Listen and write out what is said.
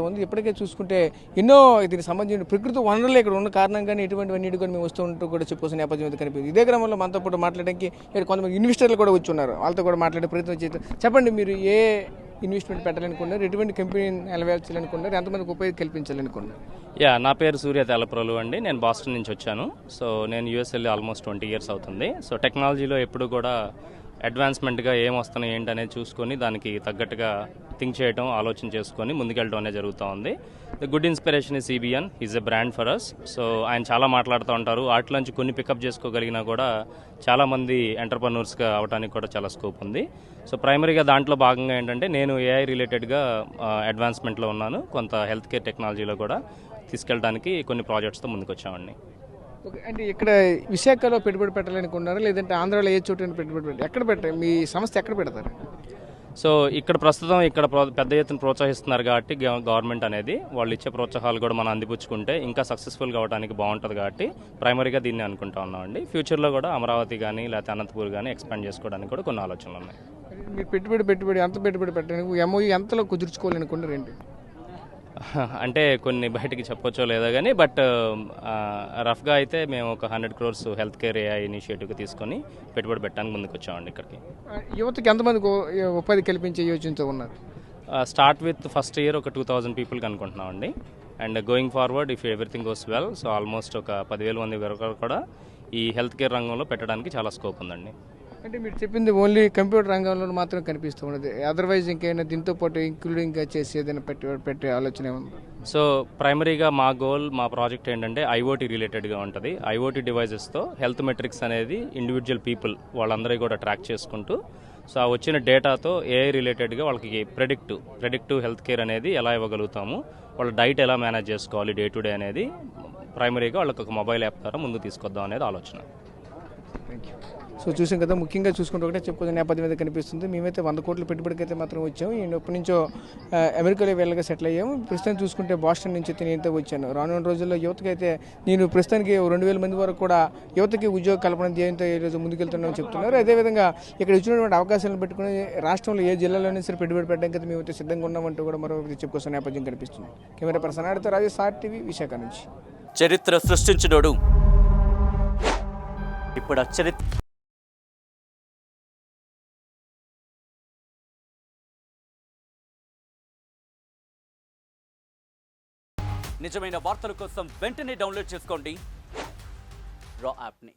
ఉంది ఇప్పటికే చూసుకుంటే ఎన్నో దీనికి సంబంధించిన ప్రకృతి వనరులు ఇక్కడ ఉన్న కారణంగానే ఇటువంటివన్నీ కూడా మేము వస్తూ ఉంటూ కూడా చెప్పుకోసిన నేపథ్యం అయితే కనిపిస్తుంది. ఇదే క్రమంలో మనతో పాటు మాట్లాడడానికి ఇక్కడ కొంతమంది ఇన్వెస్టర్లు కూడా వచ్చి ఉన్నారు. వాళ్ళతో కూడా మాట్లాడే ప్రయత్నం చేద్దాం. చెప్పండి, మీరు ఏ ఇన్వెస్ట్మెంట్ పెట్టాలనుకున్నారు, ఎటువంటి కంపెనీ నిలవేర్చాలనుకున్నారు, ఎంతమందికి ఉపయోగం కల్పించాలనుకున్నారు? నా పేరు సూర్య తెలప్రోలు అండి. నేను బాస్టన్ నుంచి వచ్చాను. సో నేను యూఎస్ వెళ్ళి ఆల్మోస్ట్ 20 years అవుతుంది. సో టెక్నాలజీలో ఎప్పుడు కూడా అడ్వాన్స్మెంట్గా ఏం వస్తున్నాయి ఏంటి అనేది చూసుకొని దానికి తగ్గట్టుగా థింక్ చేయడం, ఆలోచన చేసుకొని ముందుకెళ్ళడం అనేది జరుగుతూ ఉంది. The good inspiration is CBN is a brand for us. So ఆయన చాలా మాట్లాడుతూ ఉంటారు. వాటిలోంచి కొన్ని పికప్ చేసుకోగలిగినా కూడా చాలామంది ఎంటర్ప్రనూర్స్గా అవడానికి కూడా చాలా స్కోప్ ఉంది. సో ప్రైమరీగా దాంట్లో భాగంగా ఏంటంటే నేను AI రిలేటెడ్గా అడ్వాన్స్మెంట్లో ఉన్నాను. కొంత హెల్త్ కేర్ టెక్నాలజీలో కూడా తీసుకెళ్ళడానికి కొన్ని ప్రాజెక్ట్స్తో ముందుకు వచ్చామండి. ఓకే, అంటే ఇక్కడ విశాఖలో పెట్టుబడి పెట్టాలనుకున్నారా, లేదంటే ఆంధ్రాలో ఏ చోట పెట్టుబడి పెట్టారు? ఎక్కడ పెట్టారు? మీ సంస్థ ఎక్కడ పెడతారు? సో ఇక్కడ ప్రస్తుతం పెద్ద ఎత్తున ప్రోత్సహిస్తున్నారు కాబట్టి గవర్నమెంట్ అనేది వాళ్ళు ఇచ్చే ప్రోత్సాహాలు కూడా మనం అందిపుచ్చుకుంటే ఇంకా సక్సెస్ఫుల్గా అవడానికి బాగుంటుంది కాబట్టి ప్రైమరీగా దీన్ని అనుకుంటా ఉన్నామండి. ఫ్యూచర్లో కూడా అమరావతి కానీ లేకపోతే అనంతపూర్ కానీ ఎక్స్పాండ్ చేసుకోవడానికి కూడా కొన్ని ఆలోచనలు ఉన్నాయి. మీరు పెట్టుబడి ఎంత పెట్టుబడి పెట్టడానికి MOU ఎంతలో కుదుర్చుకోవాలనుకున్నారు ఏంటి? అంటే కొన్ని బయటికి చెప్పొచ్చో లేదో కానీ బట్ రఫ్గా అయితే మేము ఒక 100 crores హెల్త్ కేర్ AI ఇనిషియేటివ్గా తీసుకొని పెట్టుబడి పెట్టడానికి ముందుకు వచ్చామండి ఇక్కడికి. యువతకి ఎంతమందికి ఉపాధి కల్పించే యోచనతో ఉన్నారు? స్టార్ట్ విత్ ఫస్ట్ ఇయర్ ఒక 2000 పీపుల్కి అనుకుంటున్నామండి. And going forward if everything goes well so almost ఒక 10,000 మంది వరకు కూడా ఈ హెల్త్ కేర్ రంగంలో పెట్టడానికి చాలా స్కోప్ ఉందండి. అంటే మీరు చెప్పింది ఓన్లీ కంప్యూటర్ రంగంలో మాత్రం కనిపిస్తూ ఉన్నది, అదర్వైజ్ ఇంకైనా దీంతో పాటు ఇంక్లూడింగ్గా చేసి ఏదైనా పెట్టే ఆలోచన ఉంది? సో ప్రైమరీగా మా ప్రాజెక్ట్ ఏంటంటే IoT రిలేటెడ్గా ఉంటుంది. IoT డివైజెస్తో హెల్త్ మెట్రిక్స్ అనేది ఇండివిజువల్ పీపుల్ వాళ్ళందరూ కూడా ట్రాక్ చేసుకుంటూ సో ఆ వచ్చిన డేటాతో AI రిలేటెడ్గా వాళ్ళకి ప్రెడిక్టివ్ హెల్త్ కేర్ అనేది ఎలా ఇవ్వగలుగుతాము, వాళ్ళ డైట్ ఎలా మేనేజ్ చేసుకోవాలి డే టు డే అనేది ప్రైమరీగా వాళ్ళకి ఒక మొబైల్ యాప్ ద్వారా ముందు తీసుకొద్దాం అనేది ఆలోచన. Thank you. సో చూసాం కదా, ముఖ్యంగా చూసుకుంటే ఒకటే చెప్పుకునే నేపథ్యం మీద కనిపిస్తుంది. మేమైతే 100 కోట్ల పెట్టుబడికి అయితే మాత్రం వచ్చాము. నేను ఎప్పటి నుంచో అమెరికాలో వెళ్ళగా సెటిల్ అయ్యాము. ప్రస్తుతం చూసుకుంటే బాస్టన్ నుంచి అయితే నేనైతే వచ్చాను. రానున్న రోజుల్లో యువతకి అయితే నేను ప్రస్తుతానికి 2,000 మంది వరకు కూడా యువతకి ఉద్యోగ కల్పన ధ్యేయంతో ఈరోజు ముందుకెళ్తున్నామని చెప్తున్నారు. అదేవిధంగా ఇక్కడ ఇచ్చినటువంటి అవకాశాలను పెట్టుకుని రాష్ట్రంలో ఏ జిల్లాలోనే సరే పెట్టుబడి పెట్టడానికి అయితే మేమైతే సిద్ధంగా ఉన్నామంటూ కూడా మరో చెప్పుకోసం నేపథ్యం కనిపిస్తుంది. కెమెరా పర్సన్ ఆడితో రాజేష్, RTV, విశాఖ నుంచి. చరిత్ర సృష్టించినోడు ఇప్పుడు నిజమైన వార్తల కోసం వెంటనే డౌన్లోడ్ చేసుకోండి రా యాప్ని.